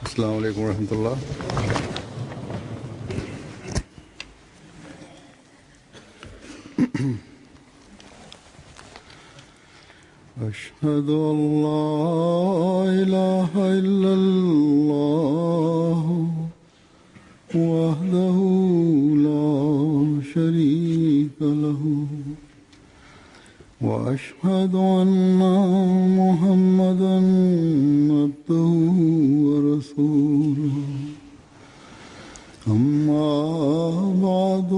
Assalamu alaikum wa rahmatullah. أشهد أن لا إله إلا الله وحده لا شريك له وأشهد أن محمدا عبده ورسوله أما بعد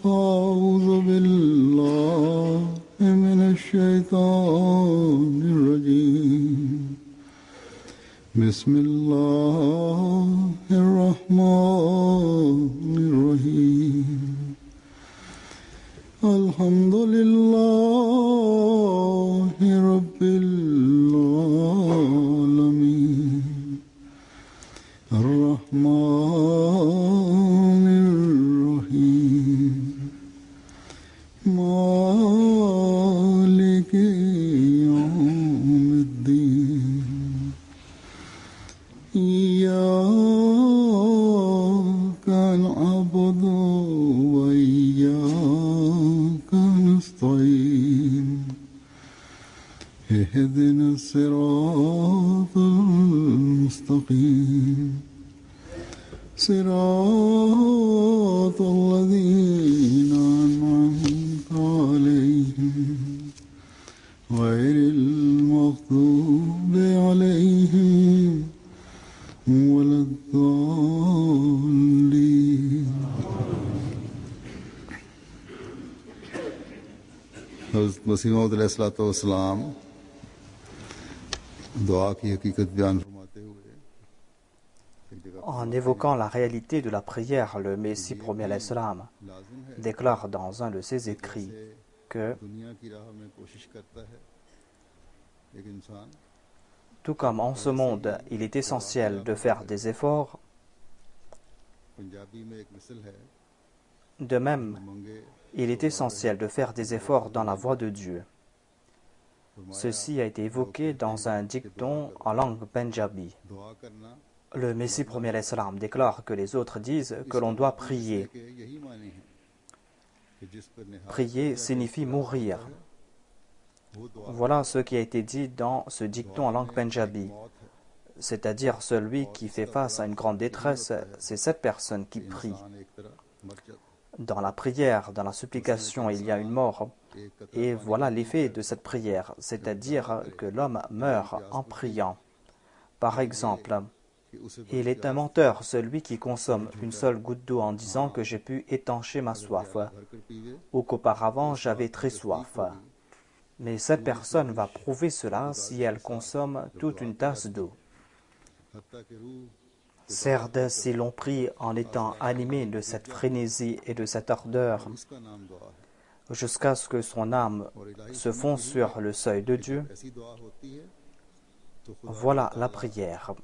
فأعوذ بالله من الشيطان الرجيم بسم الله الرحمن الرحيم الحمد لله رب العالمين الرحمن الرحيم مالك يوم الدين إياك نعبد وإياك نستعين اهدنا الصراط المستقيم صراط الذين أنعمت عليهم غير المغضوب عليهم ولا الضالين. हज़रत मसीह मौऊद अलैहिस्सलाम दुआ की हकीकत बयान फरमाते हुए En évoquant la réalité de la prière, le Messie premier alayhi salam déclare dans un de ses écrits que tout comme en ce monde, il est essentiel de faire des efforts, de même, il est essentiel de faire des efforts dans la voie de Dieu. Ceci a été évoqué dans un dicton en langue pendjabi. Le Messie premier alayhi salam déclare que les autres disent que l'on doit prier. Prier signifie mourir. Voilà ce qui a été dit dans ce dicton en langue pendjabi. C'est-à-dire celui qui fait face à une grande détresse, c'est cette personne qui prie. Dans la prière, dans la supplication, il y a une mort. Et voilà l'effet de cette prière, c'est-à-dire que l'homme meurt en priant. Par exemple, il est un menteur, celui qui consomme une seule goutte d'eau en disant que j'ai pu étancher ma soif, ou qu'auparavant j'avais très soif. Mais cette personne va prouver cela si elle consomme toute une tasse d'eau. Certes, si l'on prie en étant animé de cette frénésie et de cette ardeur, jusqu'à ce que son âme se fonde sur le seuil de Dieu, voilà la prière.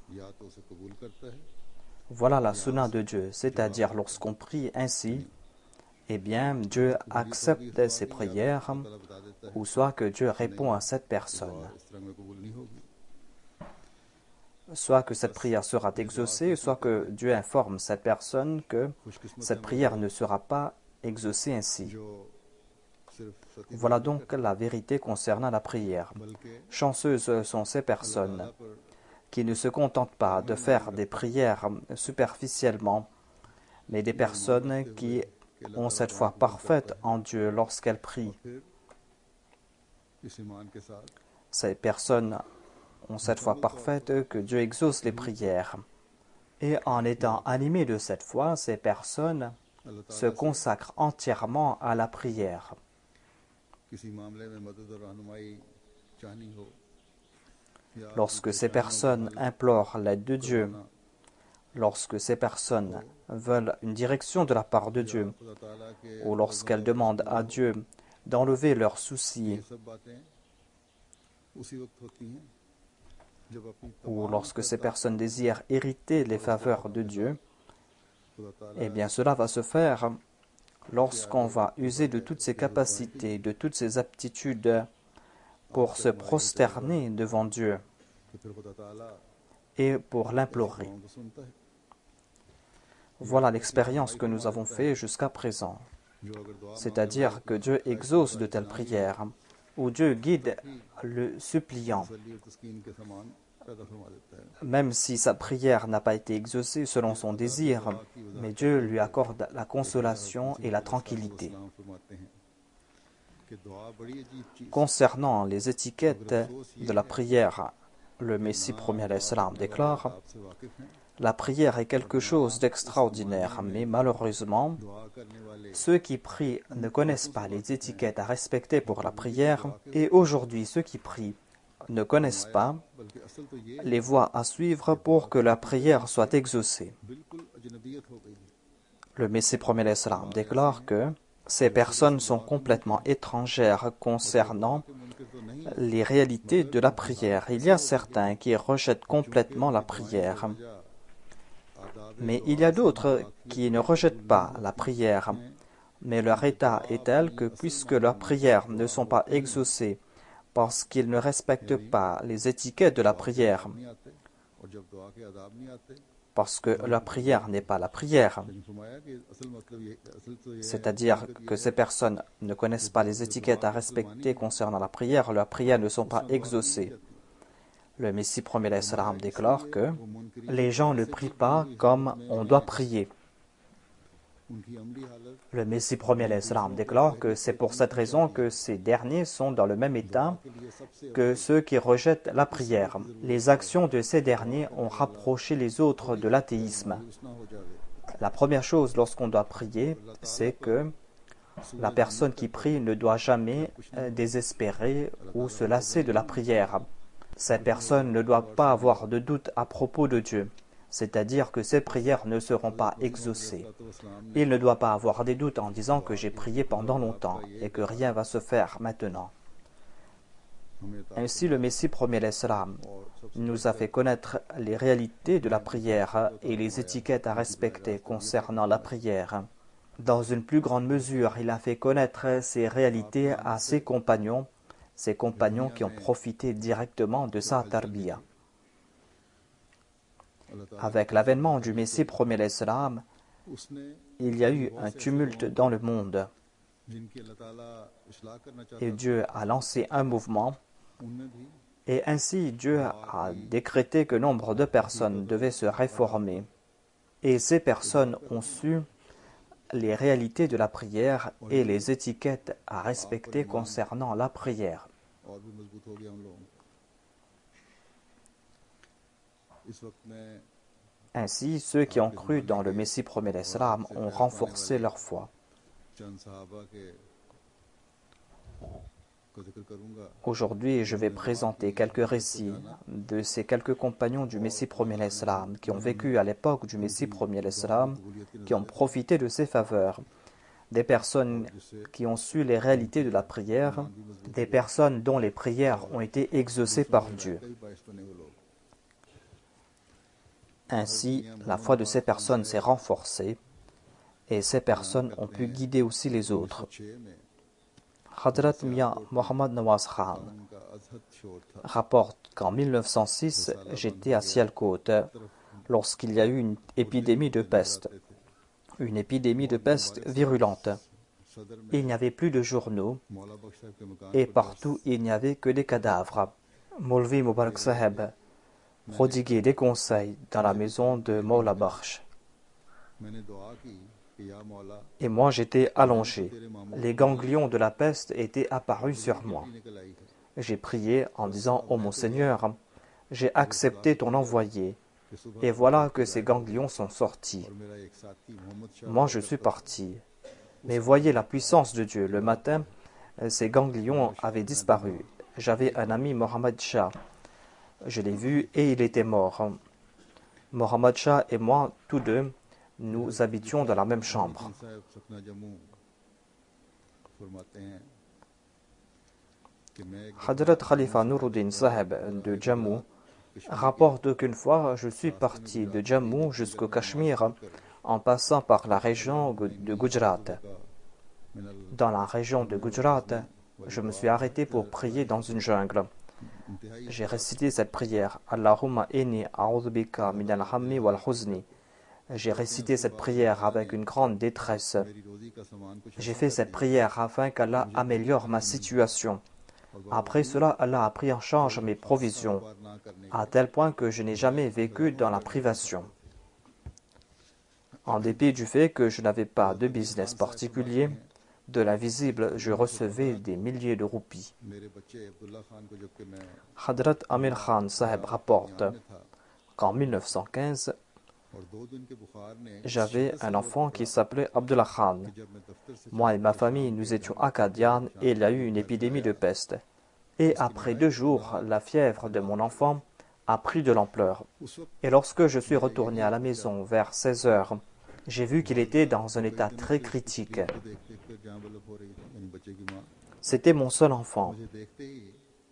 Voilà la sunna de Dieu, c'est-à-dire lorsqu'on prie ainsi, eh bien Dieu accepte ses prières, ou soit que Dieu répond à cette personne. Soit que cette prière sera exaucée, soit que Dieu informe cette personne que cette prière ne sera pas exaucée ainsi. Voilà donc la vérité concernant la prière. Chanceuses sont ces personnes qui ne se contentent pas de faire des prières superficiellement, mais des personnes qui ont cette foi parfaite en Dieu lorsqu'elles prient. Ces personnes ont cette foi parfaite que Dieu exauce les prières. Et en étant animées de cette foi, ces personnes se consacrent entièrement à la prière. Lorsque ces personnes implorent l'aide de Dieu, lorsque ces personnes veulent une direction de la part de Dieu, ou lorsqu'elles demandent à Dieu d'enlever leurs soucis, ou lorsque ces personnes désirent hériter les faveurs de Dieu, eh bien cela va se faire lorsqu'on va user de toutes ses capacités, de toutes ses aptitudes pour se prosterner devant Dieu. कि फिर खुदा ताला et pour l'implorer. दुआओं को सुनता है। Voilà l'expérience que nous avons faite jusqu'à présent. जो अगर दुआ C'est-à-dire que Dieu exauce de telles prières, ou Dieu guide le suppliant, तसल्ली और तस्कीन के समान पैदा फरमा देता है। même si sa prière n'a pas été exaucée selon son désir, mais Dieu lui accorde la consolation et la tranquillité. इस्लाम फरमाते हैं कि दुआ बड़ी अजीब चीज Concernant les étiquettes de la prière, le Messie premier alayhi salam déclare: आपसे वाकिफ हैं। la prière est quelque chose d'extraordinaire, mais malheureusement, दुआ करने वाले ceux qui prient ne connaissent pas les étiquettes à respecter pour la prière, et aujourd'hui ceux qui prient ne connaissent pas बल्कि असल तो ये les voies à suivre pour que la prière soit exaucée. बिल्कुल अजनबियत हो गई है। Le Messie premier alayhi salam déclare que ces personnes sont complètement étrangères concernant कि मुनकिर तो नहीं les réalités de la prière. Il y a certains qui rejettent complètement la prière, mais il y a d'autres qui ne rejettent pas la prière. Mais leur état est tel que puisque leurs prières ne sont pas exaucées parce qu'ils ne respectent pas les étiquettes de la prière, नहीं आते और जब दुआ के आदाब नहीं आते, parce que la prière n'est pas la prière, लेकिन फरमाया कि असल मतलब ये असल तो ये है c'est-à-dire que ces personnes ne connaissent pas les étiquettes à respecter concernant la prière, leurs prières ne sont pas exaucées. Le Messie premier alayhi salam déclare que वो मुनकिरी les gens ne prient pas comme on doit prier. उनकी अमली हालत Le Messie premier alayhi salam déclare que c'est pour cette raison que ces derniers sont dans le même état के लिए सबसे que ceux qui rejettent la prière. Les actions de ces derniers ont rapproché les autres de l'athéisme. उसना हो जावे। La première chose lorsqu'on doit prier, c'est que la personne qui prie ne doit jamais désespérer ou se lasser de la prière. Cette personne ne doit pas avoir de doute à propos de Dieu, c'est-à-dire que ses prières ne seront pas exaucées. तो इस्लाम Il ne doit pas avoir des doutes en disant que j'ai prié pendant longtemps et que rien va se faire maintenant. हमें Ainsi, le Messie premier alayhi salam nous a fait connaître les réalités de la prière et les étiquettes à respecter concernant la prière. Dans une plus grande mesure, il a fait connaître ces réalités à ses compagnons qui ont profité directement de sa tarbiya. Avec l'avènement du Messie premier alayhi salam, उसने il y a eu un tumulte dans le monde जिनकी अल्लाह ताला इस्लाह करना चाहता et Dieu a lancé un mouvement. उनमें भी Et ainsi, Dieu a décrété que nombre de personnes devaient se réformer. Et ces personnes ont su les réalités de la prière et les étiquettes à respecter concernant la prière. और भी मजबूत हो गया उन लोगों का। इस वक्त में Ainsi, ceux qui ont cru dans le Messie premier alayhi salam ont renforcé leur foi. चंद सहाबा के को जिक्र करूंगा। Aujourd'hui, je vais présenter quelques récits de ces quelques compagnons du Messie premier alayhi salam qui ont vécu à l'époque du Messie premier alayhi salam, qui ont profité de ses faveurs. Des personnes qui ont su les réalités de la prière, des personnes dont les prières ont été exaucées par Dieu. कई बाइस बने वो लोग। Ainsi, la foi de ces personnes s'est renforcée et ces personnes ont pu guider aussi les autres. 6 में Hadrat Mia Mohammad Nawaz Khan उनका अजहद शोर था। rapporte qu'en 1906, j'étais à Sialkot lorsqu'il y a eu une épidémie de peste virulente. सदर में Il n'y avait plus de journaux मौला बख्श साहब के मकान et पर partout il n'y avait que des cadavres. Maulvi Mubarak Saheb prodiguait des conseils dans la maison de Maula Bakhsh. मैंने दुआ की कि या मौला Et moi j'étais allongé. Les ganglions de la peste étaient apparus sur moi. निकल आई है J'ai prié en disant « Oh mon Seigneur, j'ai accepté ton envoyé. कि सुबह Et voilà que ces ganglions sont sortis. और मेरा एक साथी मोहम्मद Shah Moi je suis parti. Mais voyez la puissance de Dieu. Le matin, ces ganglions avaient disparu. J'avais un ami, Mohammad Shah. Je l'ai vu et il était mort. Mohammad Shah et moi, tous deux, nous habitions dans la même chambre. साहब सपना जम्मू फरमाते हैं कि मैं एक Hadrat Khalifa Nuruddin Saheb de Jammu rapporte qu'une fois, je suis parti de Jammu jusqu'au Cachemire en passant par la région de Gujarat. Minal Dans la région de Gujarat, je me suis arrêté pour prier dans une jungle. j'ai récité cette prière. Allahumma inni a'udhu bika min al-hammi wal huzni. J'ai récité cette prière avec une grande détresse. J'ai fait cette prière afin qu'Allah améliore ma situation. Après cela, Allah a pris en charge mes provisions, à tel point que je n'ai jamais vécu dans la privation. En dépit du fait que je n'avais pas de business particulier, de l'invisible, je recevais des milliers de roupies. Hadrat Amir Khan Saheb rapporte qu'en 1915, j'avais un enfant qui s'appelait Abdullah Khan. Moi et ma famille, nous étions à Qadian et il y a eu une épidémie de peste. Et après 2 jours, la fièvre de mon enfant a pris de l'ampleur. Et lorsque je suis retourné à la maison vers 16 heures, j'ai vu qu'il était dans un état très critique. C'était mon seul enfant.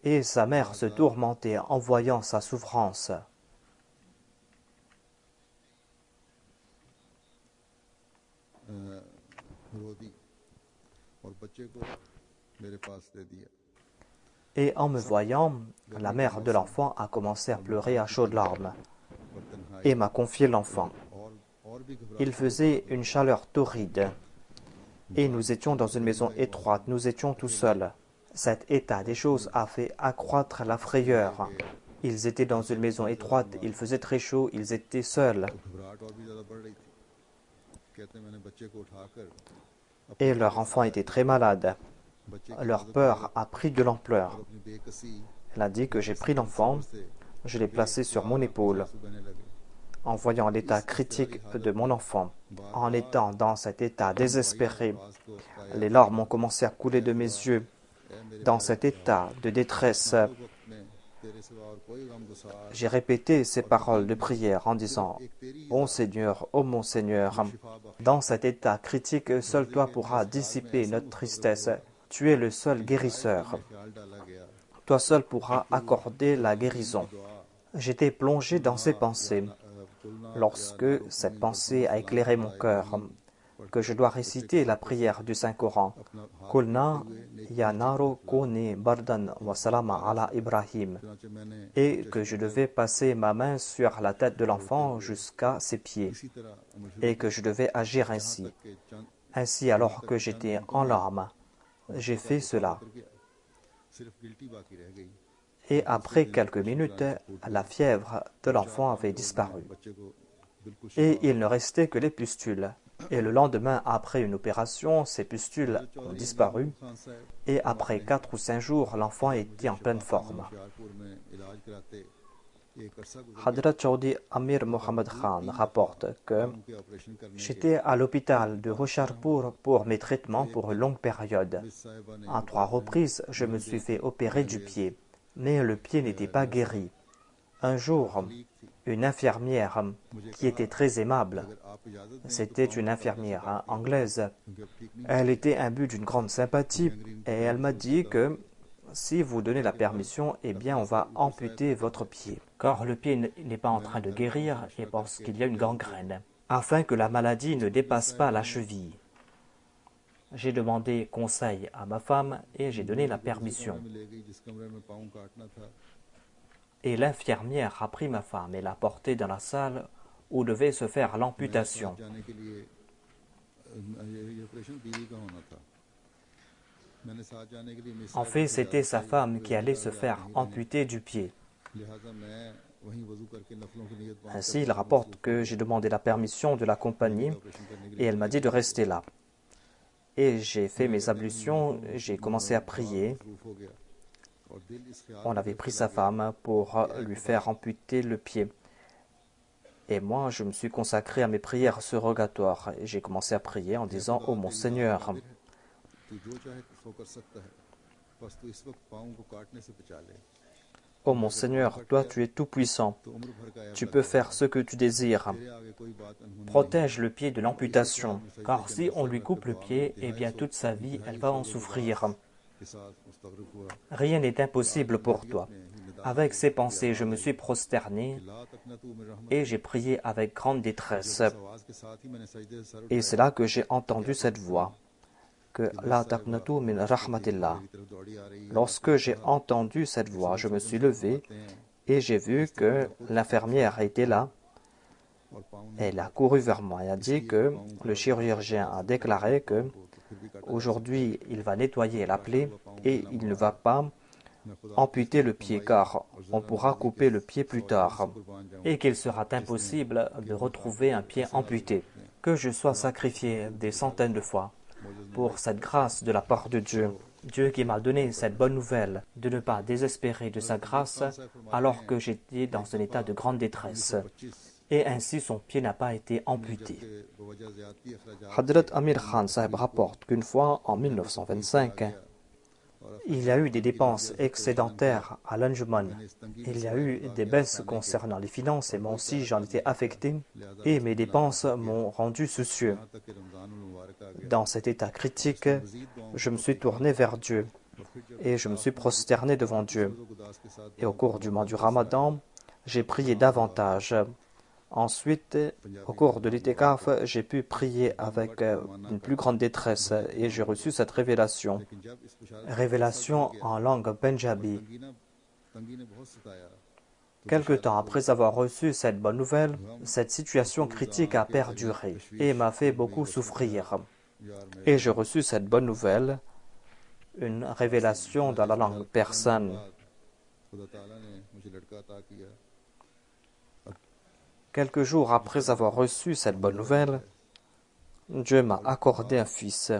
Et sa mère se tourmentait en voyant sa souffrance. Et en me voyant, la mère de l'enfant a commencé à pleurer à chaudes larmes et m'a confié l'enfant. Il faisait une chaleur torride et nous étions dans une maison étroite, nous étions tout seuls. Cet état des choses a fait accroître la frayeur. Ils étaient dans une maison étroite, il faisait très chaud, ils étaient seuls. Et leur enfant était très malade. Leur peur a pris de l'ampleur. Elle a dit que j'ai pris l'enfant, je l'ai placé sur mon épaule. En voyant l'état critique de mon enfant, en étant dans cet état désespéré, les larmes ont commencé à couler de mes yeux. Dans cet état de détresse, j'ai répété ces paroles de prière en disant « Ô Seigneur, ô mon Seigneur, dans cet état critique, seul toi pourras dissiper notre tristesse. Tu es le seul guérisseur. Toi seul pourras accorder la guérison. » J'étais plongé dans ces pensées. Lorsque cette pensée a éclairé mon cœur, que je dois réciter la prière du Saint-Coran, « Kulna ya naro kuni bardan wa salama ala Ibrahim » et que je devais passer ma main sur la tête de l'enfant jusqu'à ses pieds, et que je devais agir ainsi. Ainsi, alors que j'étais en larmes, j'ai fait cela. Et après quelques minutes, la fièvre de l'enfant avait disparu. Et il ne restait que les pustules. Et le lendemain, après une opération, ces pustules ont disparu. Et après 4 ou 5 jours, l'enfant était en pleine forme. Hadrat Chaudhry Amir Mohammad Khan rapporte que j'étais à l'hôpital de Hoshiarpur pour mes traitements pour une longue période. En 3 reprises, je me suis fait opérer du pied, mais le pied n'était pas guéri. Un jour, une infirmière qui était très aimable, c'était une infirmière anglaise, elle était imbue d'une grande sympathie et elle m'a dit que si vous donnez la permission, eh bien on va amputer votre pied, car le pied n'est pas en train de guérir et parce qu'il y a une gangrène, afin que la maladie ne dépasse pas la cheville. J'ai demandé conseil à ma femme et j'ai donné la permission. Et l'infirmière a pris ma femme et l'a portée dans la salle où devait se faire l'amputation. En fait, c'était sa femme qui allait se faire amputer du pied. Ainsi, il rapporte que j'ai demandé la permission de l'accompagner et elle m'a dit de rester là. Et j'ai fait mes ablutions, j'ai commencé à prier. On avait pris sa femme pour lui faire amputer le pied. Et moi, je me suis consacré à mes prières surrogatoires. Et j'ai commencé à prier en disant « Oh mon Seigneur, oh mon Seigneur, toi tu es tout puissant. Tu peux faire ce que tu désires. Protège le pied de l'amputation, car si on lui coupe le pied, eh bien toute sa vie, elle va en souffrir. Rien n'est impossible pour toi. » Avec ces pensées, je me suis prosterné et j'ai prié avec grande détresse. Et c'est là que j'ai entendu cette voix. que la taqnatu min rahmatillah. Lorsque j'ai entendu cette voix, je me suis levé et j'ai vu que l'infirmière était là. Elle a couru vers moi et a dit que le chirurgien a déclaré que aujourd'hui il va nettoyer la plaie et il ne va pas amputer le pied car on pourra couper le pied plus tard et qu'il sera impossible de retrouver un pied amputé. Que je sois sacrifié des centaines de fois pour cette grâce de la part de Dieu. Dieu qui m'a donné cette bonne nouvelle de ne pas désespérer de sa grâce alors que j'étais dans un état de grande détresse. Et ainsi son pied n'a pas été amputé. Hadrat Amir Khan Sahib rapporte qu'une fois en 1925, il y a eu des dépenses excédentaires à l'Anjuman. Il y a eu des baisses concernant les finances et moi aussi j'en étais affecté et mes dépenses m'ont rendu soucieux. Dans cet état critique, je me suis tourné vers Dieu et je me suis prosterné devant Dieu. Et au cours du mois du Ramadan, j'ai prié davantage. Ensuite, au cours de l'itikaf, j'ai pu prier avec une plus grande détresse et j'ai reçu cette révélation. Révélation en langue punjabi. Quelque temps après avoir reçu cette bonne nouvelle, cette situation critique a perduré et m'a fait beaucoup souffrir. Et j'ai reçu cette bonne nouvelle, une révélation dans la langue persane. Quelques jours après avoir reçu cette bonne nouvelle, Dieu m'a accordé un fils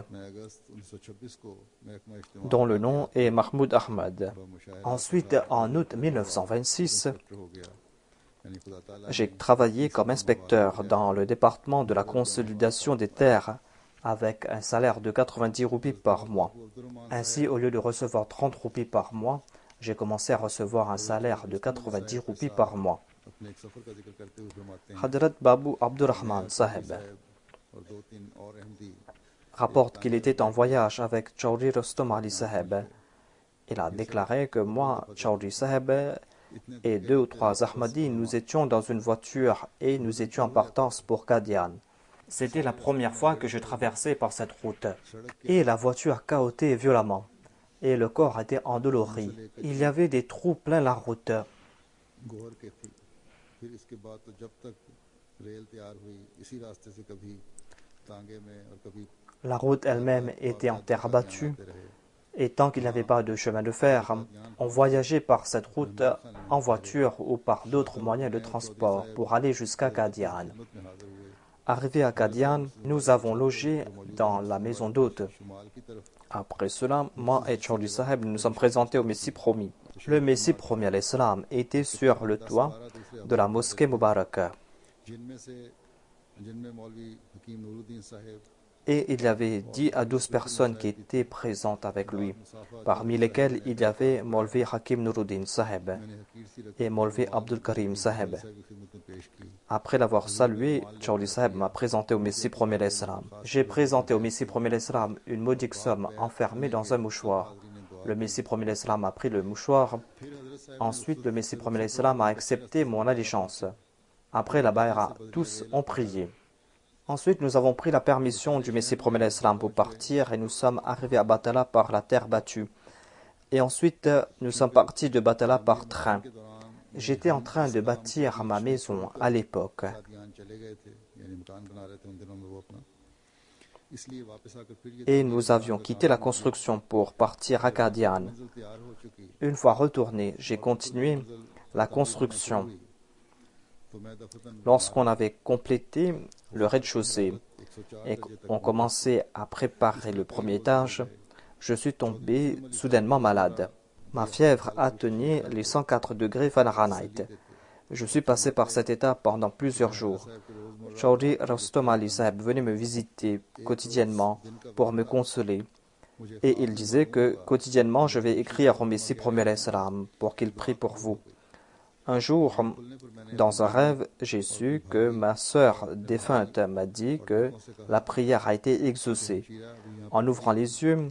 dont le nom est Mahmoud Ahmad. Ensuite, en août 1926, j'ai travaillé comme inspecteur dans le département de la consolidation des terres avec un salaire de 90 roupies par mois. Ainsi, au lieu de recevoir 30 roupies par mois, j'ai commencé à recevoir un salaire de 90 roupies par mois. Hadrat Babu Abdurrahman Sahib rapporte qu'il était en voyage avec Chaudhry Rostom Ali Sahib. Il a déclaré que moi, Chaudhry Sahib et 2 ou 3 Ahmadis, nous étions dans une voiture et nous étions en partance pour Qadian. C'était la première fois que je traversais par cette route et la voiture cahotait violemment et le corps était endolori. Il y avait des trous plein la route. La route elle-même était en terre battue et tant qu'il n'y avait pas de chemin de fer, on voyageait par cette route en voiture ou par d'autres moyens de transport pour aller jusqu'à Qadian. Arrivé à Qadian, nous avons logé dans la maison d'hôte. Après cela, moi et Chaudhry Sahib nous sommes présentés au Messie promis. Le Messie promis à l'Islam était sur le toit de la mosquée Mubarak. Et il y avait 10 à 12 personnes qui étaient présentes avec lui, parmi lesquelles il y avait Maulvi Hakim Nuruddin Sahib et Maulvi Abdul Karim Sahib. Après l'avoir salué, Chaudhry Sahib m'a présenté au Messie premier l'Islam. J'ai présenté au Messie premier l'Islam une modique somme enfermée dans un mouchoir. Le Messie premier l'Islam a pris le mouchoir. Ensuite, le Messie premier l'Islam a accepté mon allégeance. Après la baïra, tous ont prié. Ensuite, nous avons pris la permission du Messie promet l'Islam pour partir et nous sommes arrivés à Batala par la terre battue. Et ensuite, nous sommes partis de Batala par train. J'étais en train de bâtir ma maison à l'époque. Et nous avions quitté la construction pour partir à Qadian. Une fois retourné, j'ai continué la construction. Lorsqu'on avait complété le rez-de-chaussée et qu'on commençait à préparer le premier étage, je suis tombé soudainement malade. Ma fièvre atteignait les 104 degrés Fahrenheit. Je suis passé par cet état pendant plusieurs jours. Chaudhry Rostom Ali Sahib venait me visiter quotidiennement pour me consoler. Et il disait que quotidiennement je vais écrire au Messie premier l'Islam pour qu'il prie pour vous. Un jour, dans un rêve, j'ai su que ma sœur défunte m'a dit que la prière a été exaucée. En ouvrant les yeux,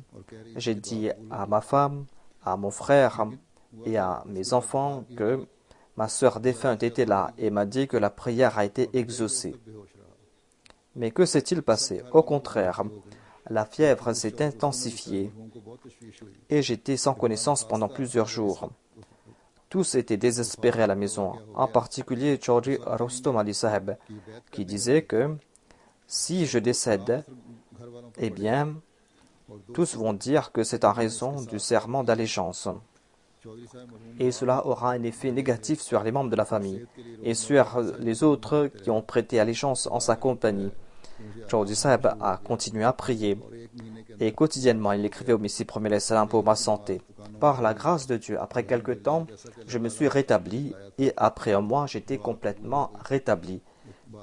j'ai dit à ma femme, à mon frère et à mes enfants que ma sœur défunte était là et m'a dit que la prière a été exaucée. Mais que s'est-il passé? Au contraire, la fièvre s'est intensifiée et j'étais sans connaissance pendant plusieurs jours. Tous étaient désespérés à la maison, en particulier Chaudhry Rostom Ali Saheb, qui disait que si je décède, eh bien, tous vont dire que c'est en raison du serment d'allégeance. Et cela aura un effet négatif sur les membres de la famille et sur les autres qui ont prêté allégeance en sa compagnie. Chaudhry Saheb a continué à prier et quotidiennement il écrivait au Messie premier salam pour ma santé. Par la grâce de Dieu, après quelque temps, je me suis rétabli et après un mois, j'étais complètement rétabli.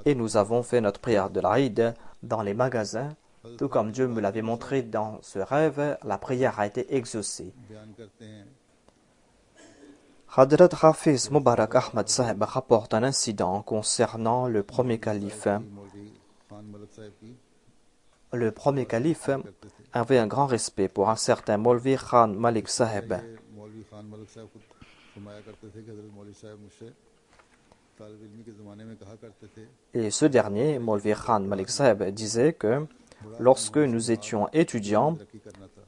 Et nous avons fait notre prière de l'Aïd dans les magasins. Tout comme Dieu me l'avait montré dans ce rêve, la prière a été exaucée. Hadrat Hafiz Mubarak Ahmad Saheb rapporte un incident concernant le premier calife. Le premier calife avait un grand respect pour un certain Maulvi Khan Malik Saheb. Et ce dernier, Maulvi Khan Malik Saheb, disait que lorsque nous étions étudiants,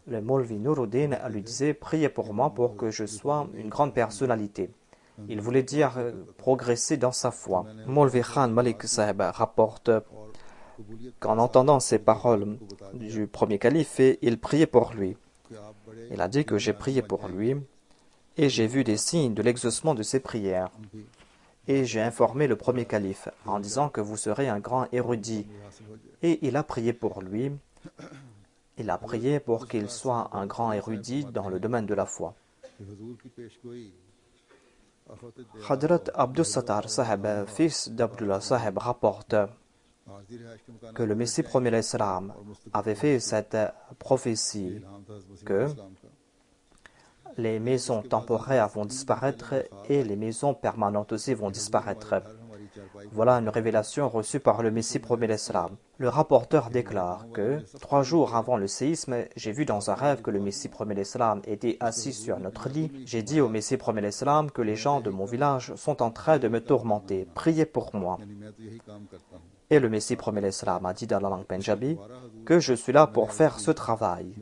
le Maulvi Nuruddin lui disait « Priez pour moi pour que je sois une grande personnalité ». Il voulait dire progresser dans sa foi. Maulvi Khan Malik Saheb rapporte qu'en entendant ces paroles du premier calife, il priait pour lui. Il a dit que j'ai prié pour lui et j'ai vu des signes de l'exaucement de ses prières. Et j'ai informé le premier calife en disant que vous serez un grand érudit. Et il a prié pour lui. Il a prié pour qu'il soit un grand érudit dans le domaine de la foi. Hadrat Abdus Sattar Saheb, fils d'Abdullah Saheb, rapporte que le Messie premier Islam avait fait cette prophétie que les maisons temporaires vont disparaître et les maisons permanentes aussi vont disparaître. Voilà une révélation reçue par le Messie premier l'Islam. Le rapporteur déclare que 3 jours avant le séisme, j'ai vu dans un rêve que le Messie premier l'Islam était assis sur notre lit. J'ai dit au Messie premier l'Islam que les gens de mon village sont en train de me tourmenter. Priez pour moi. Et le Messie premier l'Islam a dit dans la langue Punjabi que je suis là pour faire ce travail.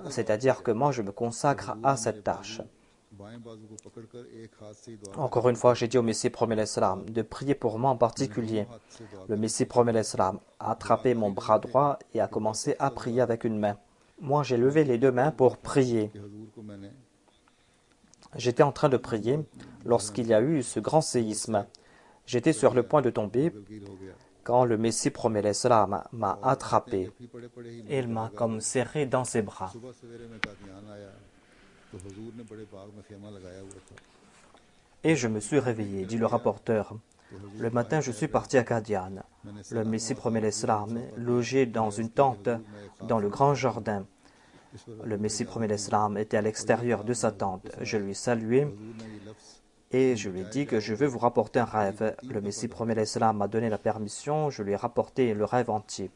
C'est-à-dire que moi je me consacre à cette tâche. Encore une fois, j'ai dit au Messie premier l'Islam de prier pour moi en particulier. Le Messie premier l'Islam a attrapé mon bras droit et a commencé à prier avec une main. Moi, j'ai levé les 2 mains pour prier. J'étais en train de prier lorsqu'il y a eu ce grand séisme. J'étais sur le point de tomber quand le Messie premier l'Islam m'a attrapé. Il m'a comme serré dans ses bras. Et je me suis réveillé, dit le rapporteur. Le matin, je suis parti à Qadian. Le Messie premier l'Islam logeait dans une tente dans le grand jardin. Le Messie premier l'Islam était à l'extérieur de sa tente. Je lui saluai et je lui ai dit que je veux vous rapporter un rêve. Le Messie premier l'Islam m'a donné la permission, je lui ai rapporté le rêve entier.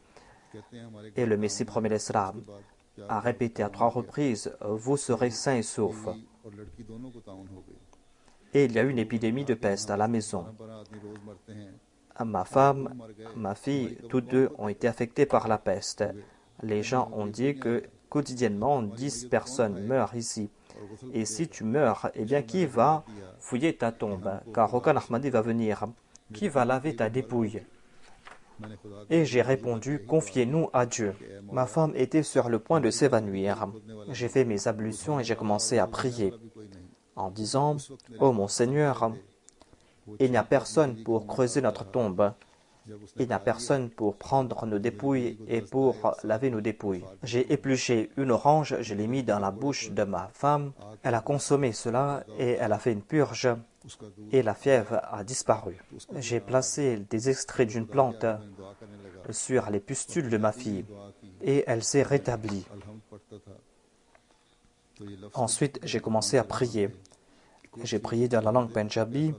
Et le Messie premier l'Islam a répété à 3 reprises « Vous serez sains et saufs ». Et il y a eu une épidémie de peste à la maison. Ma femme, ma fille, toutes 2 ont été affectées par la peste. Les gens ont dit que quotidiennement 10 personnes meurent ici. Et si tu meurs, eh bien qui va fouiller ta tombe? Car aucun Ahmadi va venir. Qui va laver ta dépouille? Et j'ai répondu, confiez-nous à Dieu. Ma femme était sur le point de s'évanouir. J'ai fait mes ablutions et j'ai commencé à prier en disant, ô mon Seigneur, il n'y a personne pour creuser notre tombe. Il n'y a personne pour prendre nos dépouilles et pour laver nos dépouilles. J'ai épluché une orange, je l'ai mis dans la bouche de ma femme. Elle a consommé cela et elle a fait une purge et la fièvre a disparu. J'ai placé des extraits d'une plante sur les pustules de ma fille et elle s'est rétablie. Ensuite, j'ai commencé à prier. J'ai prié dans la langue Punjabi,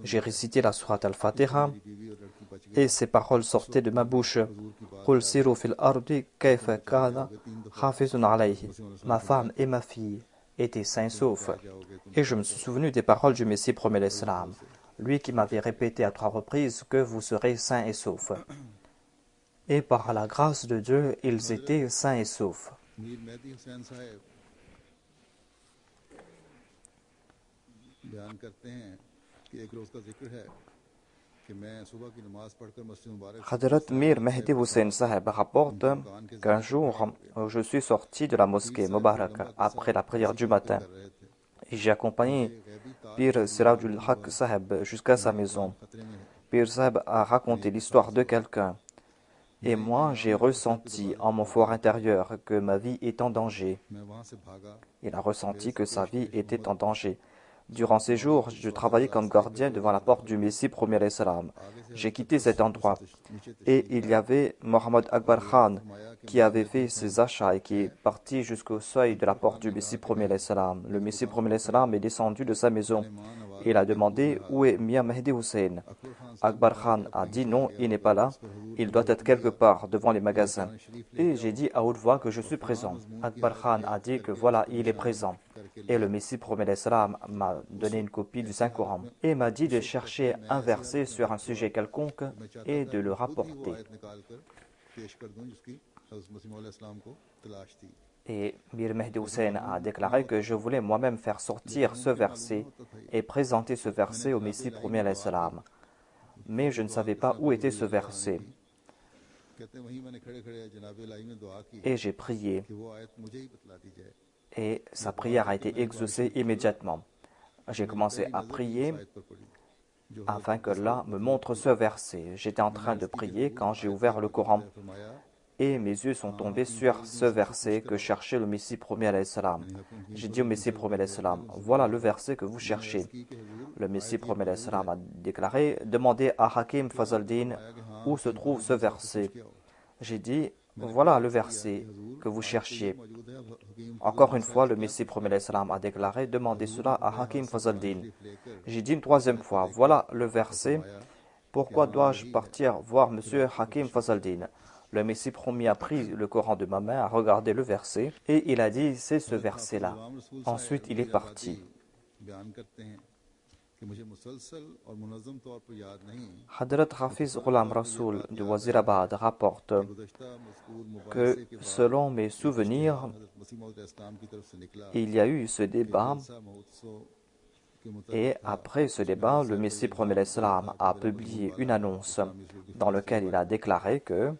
j'ai récité la sourate Al-Fatiha et ces paroles sortaient de ma bouche. Qul siru fil ardi kayfa kana hafizun alayhi. Ma femme et ma fille étaient sains et saufs. Et je me suis souvenu des paroles du Messie premier l'Islam, lui qui m'avait répété à 3 reprises que vous serez sains et saufs. Et par la grâce de Dieu, ils étaient sains et saufs. میر مہدی حسین صاحب بیان کرتے ہیں کہ ایک روز کا ذکر ہے کہ میں صبح کی نماز پڑھ کر مسجد مبارک سے Hadrat Mir Mehdi Hussein Saheb rapporte qu'un jour, je suis sorti de la mosquée Mubarak après la prière du matin et j'ai accompagné Pir Sirajul Haq Saheb jusqu'à sa maison. Pir Saheb a raconté l'histoire de quelqu'un et moi j'ai ressenti en mon fort intérieur que ma vie est en danger. میں وہاں سے بھاگا Il a ressenti que sa vie était en danger. Durant ces jours, je travaillais comme gardien devant la porte du Messie premier alayhi salam. J'ai quitté cet endroit et il y avait Mohammed Akbar Khan qui avait fait ses achats et qui est parti jusqu'au seuil de la porte du Messie premier alayhi salam. Le Messie premier alayhi salam est descendu de sa maison et il a demandé où est Mia Mehdi Hussein. Akbar Khan a dit non, il n'est pas là, il doit être quelque part devant les magasins. Et j'ai dit à haute voix que je suis présent. Akbar Khan a dit que voilà, il est présent. Et le Messie premier alayhi salam m'a donné une copie du Saint-Coran et m'a dit de chercher un verset sur un sujet quelconque et de le rapporter. نکال کر پیش کر دوں جس کی حضرت مسیح علیہ السلام کو تلاش تھی. Et Mir Mehdi Hussein a déclaré que je voulais moi-même faire sortir ce verset et présenter ce verset au Messie premier alayhi salam. Mais je ne savais pas où était ce verset. کہتے ہیں وہیں میں نے کھڑے کھڑے جناب الہی میں دعا کی Et j'ai prié. کہ وہ آیت مجھے ہی بتلا دی جائے. Et sa prière a été exaucée immédiatement. J'ai commencé à prier آیت پر پڑھی جو afin que Allah me montre ce verset. J'étais en train de prier quand j'ai ouvert le Coran فرمایا et mes yeux sont tombés sur ce verset que cherchait le Messie premier alayhi salam. J'ai dit au Messie premier alayhi salam, voilà le verset que vous cherchez. Le Messie premier alayhi salam a déclaré, demandez à Hakim Fazaldin où se trouve ce verset. J'ai dit, voilà le verset que vous cherchiez. Encore une fois, le Messie premier alayhi salam a déclaré, demandez cela à Hakim Fazaldin. J'ai dit une troisième fois, voilà le verset, pourquoi dois-je partir voir monsieur Hakim Fazaldin? Le Messie premier a pris le Coran de ma main, a regardé le verset et il a dit, c'est ce verset-là. Ensuite, il est parti. بیان کرتے ہیں کہ مجھے مسلسل اور منظم طور پر یاد نہیں Hadrat Hafiz Ghulam Rasoul de Wazirabad rapporte گزشتہ مذکور مباحثے que, کے بعد selon mes souvenirs, حضرت مسیح موعود اسلام کی طرف سے نکلا il y a eu ce débat جلسہ مہوتسو کے متعلق et après ce débat, le Messie premier alayhi salam a publié une annonce dans laquelle il a déclaré que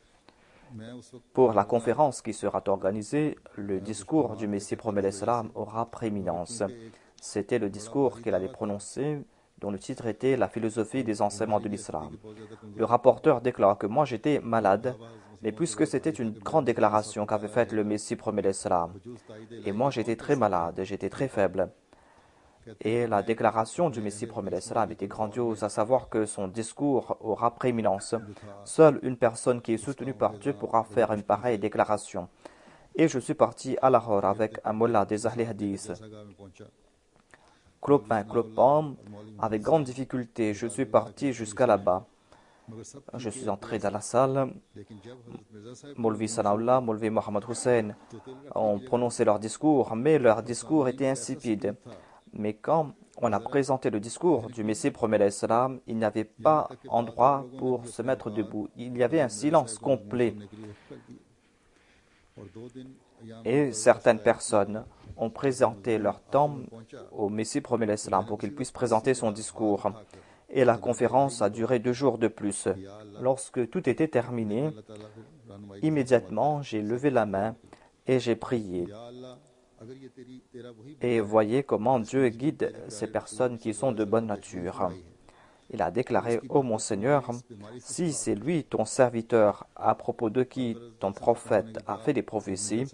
میں اس وقت pour la conférence qui sera organisée, le discours du Messie premier alayhi salam aura prééminence. C'était le discours qu'il allait prononcer, dont le titre était La philosophie des enseignements de l'islam. Le rapporteur déclare que moi j'étais malade, mais puisque c'était une grande déclaration qu'avait faite le Messie premier alayhi salam, et moi j'étais très malade, j'étais très faible. Et la déclaration du Messie premier alayhi salam était grandiose, à savoir que son discours aura prééminence. Seule une personne qui est soutenue par Dieu pourra faire une pareille déclaration. Et je suis parti à Lahore avec un mullah des Ahli Hadith. جگہ میں پہنچا Clopin, avec grande difficulté, je suis parti jusqu'à là-bas. مگر سب Je suis entré dans la salle. لیکن جب حضرت مرزا صاحب Moulvi Sanaullah, Moulvi Mohamed Hussein ont prononcé leur discours, mais leur discours était insipide. Mais quand on a présenté le discours du Messie premier alayhi salam, il n'y avait pas endroit pour se mettre debout. Il y avait un silence complet. اور 2 دن ایام Et certaines personnes ont présenté leur temps au Messie premier alayhi salam pour qu'il puisse présenter son discours. Et la conférence a duré 2 jours de plus. Lorsque tout était terminé, اللہ تعالیٰ کی رہنمائی immédiatement j'ai levé la main et j'ai prié. یا اللہ اگر یہ تیرا وہی Et voyez comment Dieu guide ces personnes qui sont de bonne nature. Il a déclaré, ô mon Seigneur, si c'est lui ton serviteur à propos de qui ton prophète a fait des prophéties,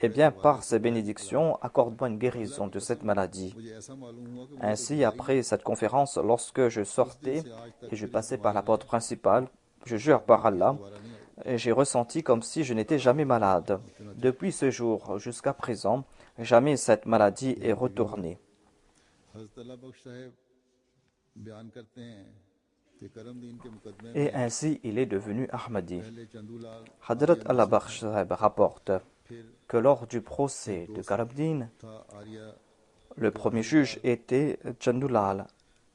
eh bien par ses bénédictions, accorde-moi une guérison de cette maladie. مجھے ایسا معلوم ہوا کہ Ainsi, après cette conférence, lorsque je sortais et je passais par la porte principale, je jure par Allah, et j'ai ressenti comme si je n'étais jamais malade. Depuis ce jour jusqu'à présent, jamais cette maladie est retournée. حضرت اللہ بخش صاحب بیان کرتے ہیں کہ کرم دین کے مقدمے میں Et ainsi, il est devenu Ahmadi. پہلے چندو لال Hadrat al-Bakhsh Sahib rapporte que lors du procès de Karamdin, تھا آریہ le premier juge était Chandulal,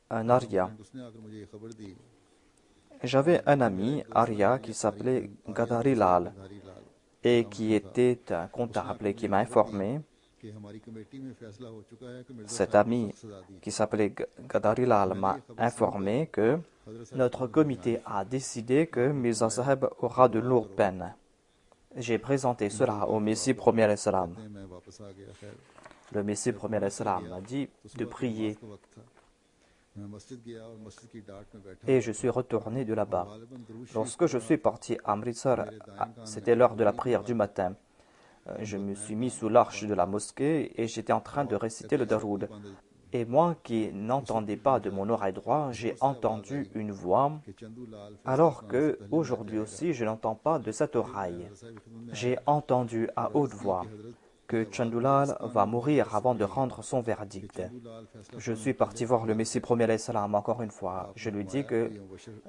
un Arya. اس نے آ کر مجھے یہ خبر دی J'avais un ami, Arya, qui s'appelait Gadari Lal धारी लाल et qui était un comptable et qui m'a informé, कि हमारी कमेटी में फैसला हो चुका है कि मिर्जा cet साहब को ami सख्त सजा दी qui s'appelait Gadari Lal m'a informé que हजरत साहब notre comité a décidé que Mirza Sahib aura de lourdes peines. J'ai présenté cela au Messie premier salam. कहते हैं मैं वापस आ गया खैर Le Messie premier salam m'a dit de prier का वक्त था मैं मस्जिद गया और मस्जिद की डाट में बैठा et je suis retourné de là-bas. गालिबन दरूद शरीफ Lorsque je suis parti à Amritsar, c'était l'heure de la prière du matin. Je me suis mis sous l'arche de la mosquée et j'étais en train de réciter le Daroud. Et moi qui n'entendais pas de mon oreille droite, j'ai entendu une voix, कि चंदू लाल alors que aujourd'hui aussi je n'entends pas de cette oreille. J'ai entendu à haute voix que Chandulal va mourir avant de rendre son verdict. Je suis parti voir le Messie premier alayhi salam encore une fois. Je lui dis que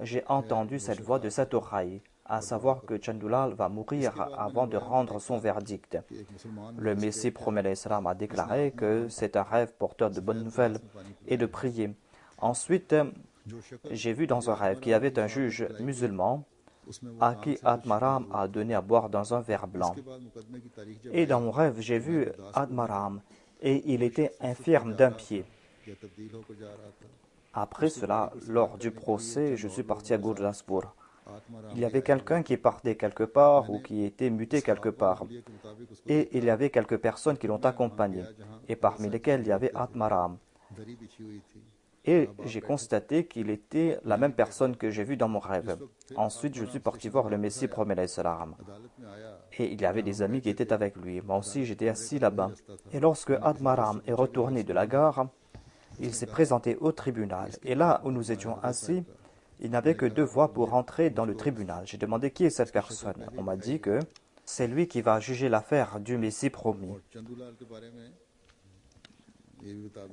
j'ai entendu cette voix de cette oreille, à savoir que Chandulal va mourir avant de rendre son verdict. Le Messie premier alayhi salam a déclaré que c'est un rêve porteur de bonnes nouvelles et de prier. Ensuite, j'ai vu dans un rêve qu'il y avait un juge musulman à qui Admaram a donné à boire dans un verre blanc. Et dans mon rêve, j'ai vu Admaram et il était infirme d'un pied. Après cela, lors du procès, je suis parti à Gurdaspur. Il y avait quelqu'un qui partait quelque part ou qui était muté quelque part. Et il y avait quelques personnes qui l'ont accompagné, et parmi lesquelles il y avait Admaram. Et j'ai constaté qu'il était la même personne que j'ai vue dans mon rêve. Ensuite, je suis parti voir le Messie premier salam. Et il y avait des amis qui étaient avec lui. Moi aussi, j'étais assis là-bas. Et lorsque Admaram est retourné de la gare, il s'est présenté au tribunal. Et là où nous étions assis, il n'y avait que 2 voies pour entrer dans le tribunal. J'ai demandé qui est cette personne. On m'a dit que c'est lui qui va juger l'affaire du Messie promis.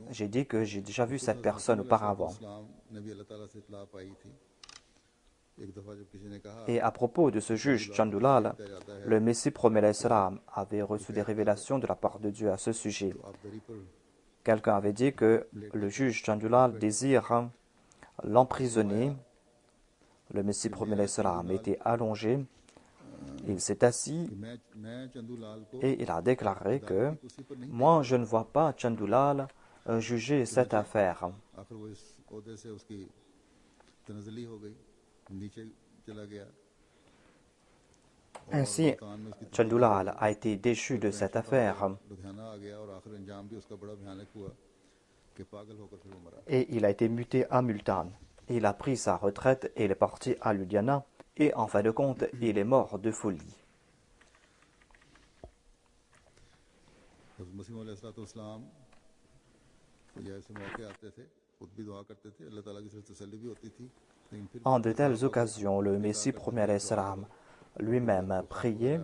J'ai dit que j'ai déjà vu cette personne auparavant. Et à propos de ce juge Chandulal, le Messie premier salam avait reçu des révélations de la part de Dieu à ce sujet. Quelqu'un avait dit que le juge Chandulal désire l'emprisonner. Le Messie premier salam était allongé. Il s'est assis et il a déclaré que moi je ne vois pas Chandulal juger cette affaire. Ainsi, Chandulal a été déchu de cette affaire et il a été muté à Multan. Il a pris sa retraite et il est parti à Ludhiana. Et en fin de compte, il est mort de folie. En de telles occasions, le Messie premier salam lui-même priait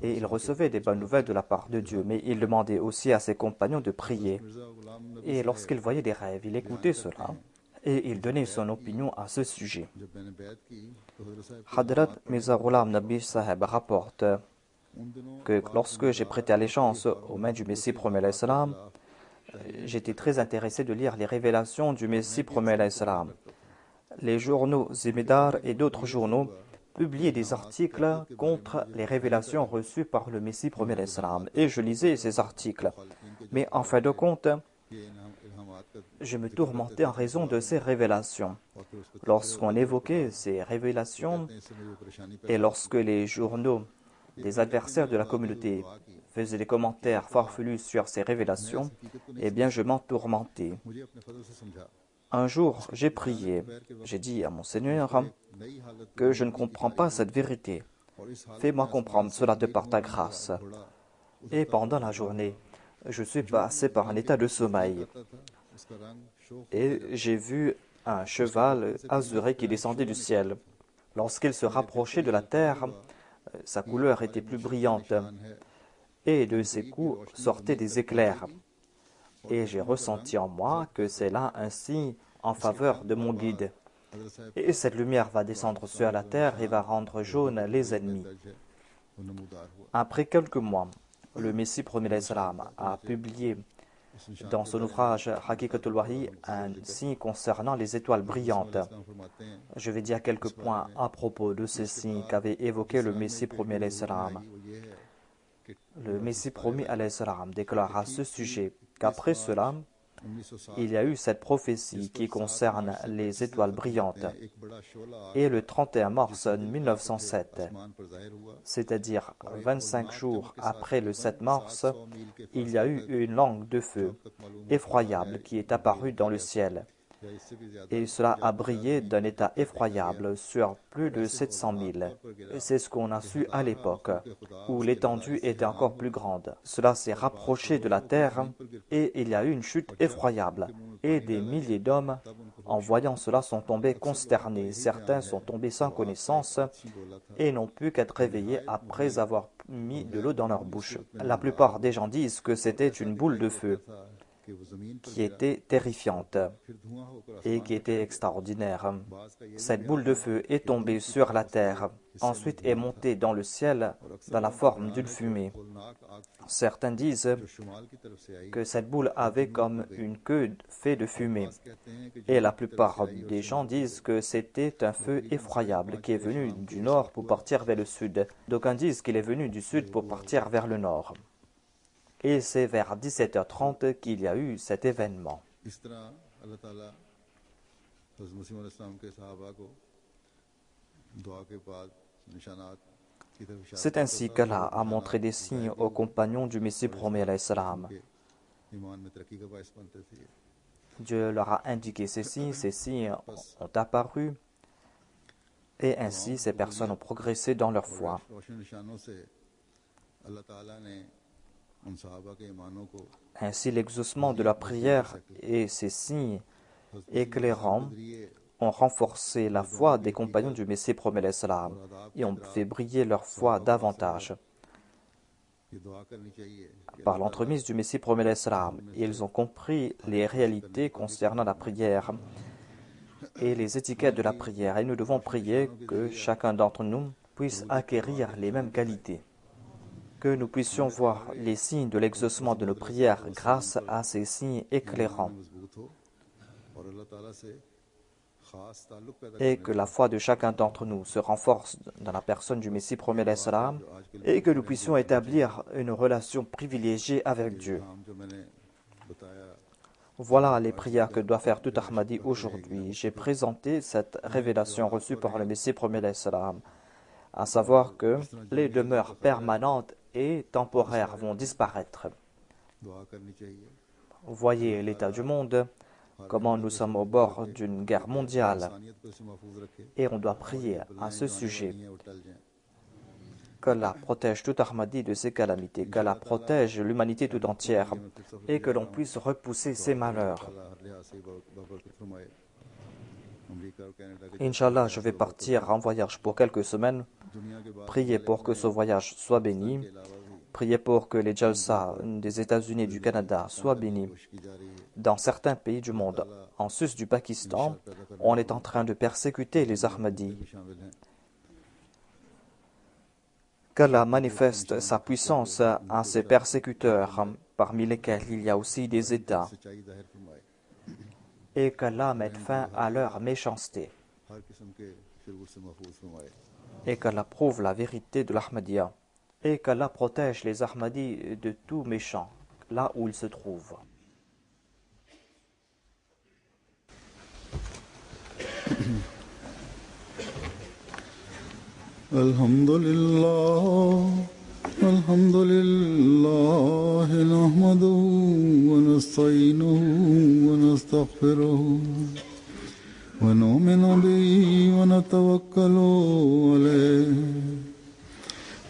et il recevait des bonnes nouvelles de la part de Dieu, mais il demandait aussi à ses compagnons de prier. Et lorsqu'il voyait des rêves, il écoutait cela. Et il donnait son opinion à ce sujet. Hadrat Mirza Ghulam Nabi Sahib rapporte que lorsque j'ai prêté allégeance aux mains du Messie premier salam, j'étais très intéressé de lire les révélations du Messie premier salam. Les journaux Zimidar et d'autres journaux publiaient des articles contre les révélations reçues par le Messie premier salam. Et je lisais ces articles. Mais en fin de compte, je me tourmentais en raison de ces révélations. Lorsqu'on évoquait ces révélations et lorsque les journaux des adversaires de la communauté faisaient des commentaires farfelus sur ces révélations, eh bien je m'en tourmentais. Un jour, j'ai prié. J'ai dit à mon Seigneur que je ne comprends pas cette vérité. Fais-moi comprendre cela de par ta grâce. Et pendant la journée, je suis passé par un état de sommeil. Et j'ai vu un cheval azuré qui descendait du ciel. Lorsqu'il se rapprochait de la terre, sa couleur était plus brillante et de ses coups sortaient des éclairs. Et j'ai ressenti en moi que c'est là un signe en faveur de mon guide. Et cette lumière va descendre sur la terre et va rendre jaunes les ennemis. Après quelques mois, le Messie premier salam a publié dans son ouvrage Haqiqatul Wahi un signe concernant les étoiles brillantes. Je vais dire quelques points à propos de ces signes qu'avait évoqué le Messie promis alayhi salam. Le Messie promis alayhi salam déclare à ce sujet qu'après cela, il y a eu cette prophétie qui concerne les étoiles brillantes. Et le 31 mars 1907, c'est-à-dire 25 jours après le 7 mars, il y a eu une langue de feu effroyable qui est apparue dans le ciel. Et cela a brillé d'un état effroyable sur plus de 700 000. C'est ce qu'on a su à l'époque, où l'étendue était encore plus grande. Cela s'est rapproché de la terre et il y a eu une chute effroyable. Et des milliers d'hommes, en voyant cela, sont tombés consternés. Certains sont tombés sans connaissance et n'ont pu qu'être réveillés après avoir mis de l'eau dans leur bouche. La plupart des gens disent que c'était une boule de feu qui était terrifiante et qui était extraordinaire. Cette boule de feu est tombée sur la terre, ensuite est montée dans le ciel dans la forme d'une fumée. Certains disent que cette boule avait comme une queue faite de fumée, et la plupart des gens disent que c'était un feu effroyable qui est venu du nord pour partir vers le sud. D'aucuns disent qu'il est venu du sud pour partir vers le nord. Et c'est vers 17h30 qu'il y a eu cet événement. C'est ainsi qu'Allah a montré des signes aux compagnons du Messie promis alayhi salam. Dieu leur a indiqué ces signes ont apparu, et ainsi ces personnes ont progressé dans leur foi. Ainsi, l'exaucement de la prière et ses signes éclairants ont renforcé la foi des compagnons du Messie promis alayhi salam et ont fait briller leur foi davantage. Par l'entremise du Messie promis alayhi salam, ils ont compris les réalités concernant la prière et les étiquettes de la prière. Et nous devons prier que chacun d'entre nous puisse acquérir les mêmes qualités, que nous puissions voir les signes de l'exaucement de nos prières grâce à ces signes éclairants, et que la foi de chacun d'entre nous se renforce dans la personne du Messie promis alayhi salam, et que nous puissions établir une relation privilégiée avec Dieu. Voilà les prières que doit faire tout Ahmadi aujourd'hui. J'ai présenté cette révélation reçue par le Messie promis alayhi salam, à savoir que les demeures permanentes et temporaires vont disparaître. Voyez l'état du monde, comment nous sommes au bord d'une guerre mondiale, et on doit prier à ce sujet. Qu'Allah protège tout Ahmadi de ces calamités, qu'Allah protège l'humanité tout entière, et que l'on puisse repousser ces malheurs. Inch'Allah, je vais partir en voyage pour quelques semaines. Priez pour que ce voyage soit béni. Priez pour que les Jalsa des États-Unis et du Canada soient bénis. Dans certains pays du monde, en sus du Pakistan, on est en train de persécuter les Ahmadis. Qu'Allah manifeste sa puissance à ses persécuteurs, parmi lesquels il y a aussi des États, et qu'Allah mette fin à leur méchanceté, et qu'Allah prouve la vérité de l'Ahmadiyya, et qu'Allah protège les Ahmadis de tout méchant, là où ils se trouvent. Alhamdulillah, alhamdulillah, nahmaduhu wa nasta'inuhu wa nastaghfiruhu wa nu'minu bihi wa natawakkalu alayhi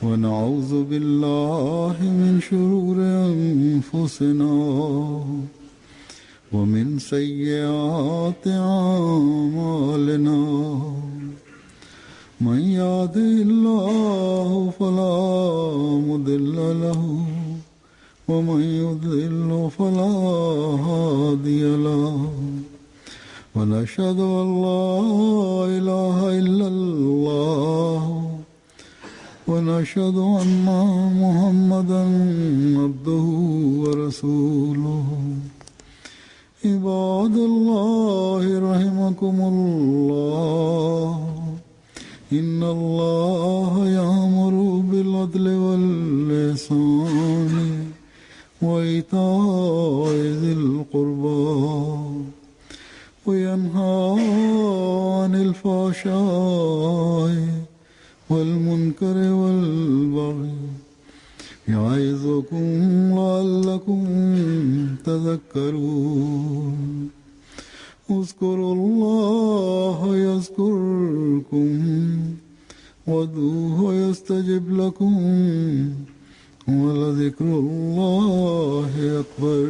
wa na'udhu billahi min shururi anfusina wa min sayyiati a'malina. من يهده الله فلا مضل له ومن يضلل فلا هادي له ونشهد أن لا إله إلا الله ونشهد أن محمدا عبده ورسوله عباد الله رحمكم الله إن الله يأمر بالعدل والإحسان وإيتاء ذي القربى وينهى عن الفحشاء والمنكر والبغي يعظكم لعلكم تذكرون اذكروا الله يذكركم وادعوه يستجب لكم ولذكر الله أكبر